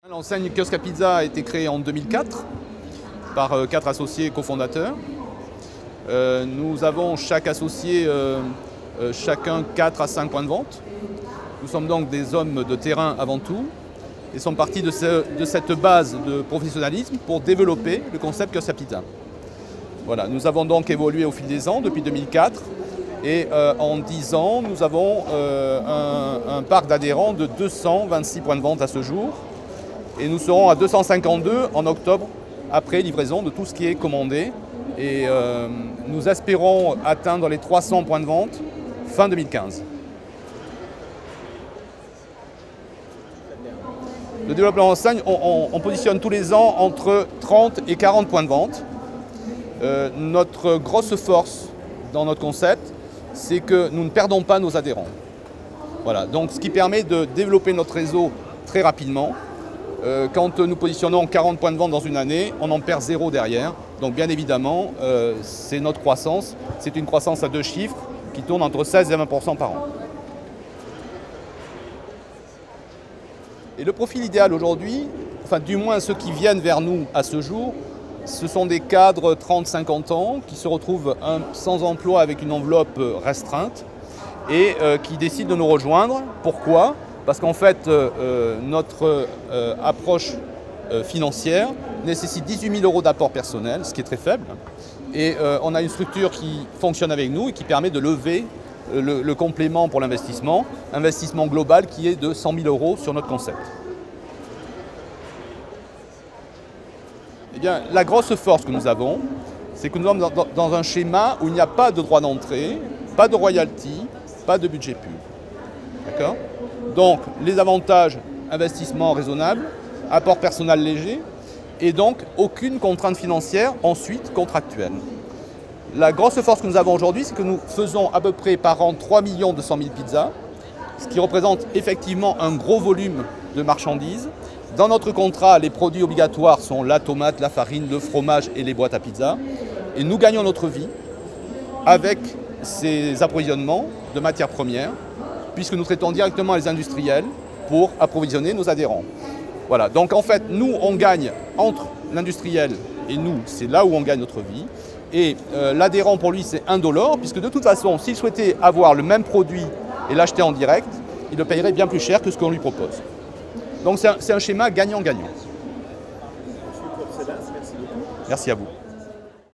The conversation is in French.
L'enseigne Kiosque à Pizza a été créée en 2004 par 4 associés cofondateurs. Nous avons chaque associé, chacun 4 à 5 points de vente. Nous sommes donc des hommes de terrain avant tout et sommes partis de cette base de professionnalisme pour développer le concept Kiosque à Pizza. Voilà, nous avons donc évolué au fil des ans depuis 2004 et en 10 ans, nous avons un parc d'adhérents de 226 points de vente à ce jour. Et nous serons à 252 en octobre, après livraison de tout ce qui est commandé. Et nous espérons atteindre les 300 points de vente fin 2015. Le développement d'enseigne, on positionne tous les ans entre 30 et 40 points de vente. Notre grosse force dans notre concept, c'est que nous ne perdons pas nos adhérents. Voilà, donc ce qui permet de développer notre réseau très rapidement. Quand nous positionnons 40 points de vente dans une année, on en perd 0 derrière. Donc bien évidemment, c'est notre croissance. C'est une croissance à 2 chiffres qui tourne entre 16 et 20% par an. Et le profil idéal aujourd'hui, enfin du moins ceux qui viennent vers nous à ce jour, ce sont des cadres 30-50 ans qui se retrouvent sans emploi avec une enveloppe restreinte et qui décident de nous rejoindre. Pourquoi ? Parce qu'en fait, notre approche financière nécessite 18 000 € d'apport personnel, ce qui est très faible. Et on a une structure qui fonctionne avec nous et qui permet de lever le complément pour l'investissement, investissement global qui est de 100 000 € sur notre concept. Eh bien, la grosse force que nous avons, c'est que nous sommes dans un schéma où il n'y a pas de droit d'entrée, pas de royalty, pas de budget pub. D'accord ? Donc, les avantages, investissement raisonnable, apport personnel léger, et donc aucune contrainte financière ensuite contractuelle. La grosse force que nous avons aujourd'hui, c'est que nous faisons à peu près par an 3 200 000 pizzas, ce qui représente effectivement un gros volume de marchandises. Dans notre contrat, les produits obligatoires sont la tomate, la farine, le fromage et les boîtes à pizza. Et nous gagnons notre vie avec ces approvisionnements de matières premières, puisque nous traitons directement les industriels pour approvisionner nos adhérents. Voilà, donc en fait, nous, on gagne entre l'industriel et nous, c'est là où on gagne notre vie. Et l'adhérent, pour lui, c'est indolore, puisque de toute façon, s'il souhaitait avoir le même produit et l'acheter en direct, il le payerait bien plus cher que ce qu'on lui propose. Donc c'est un schéma gagnant-gagnant. Merci à vous.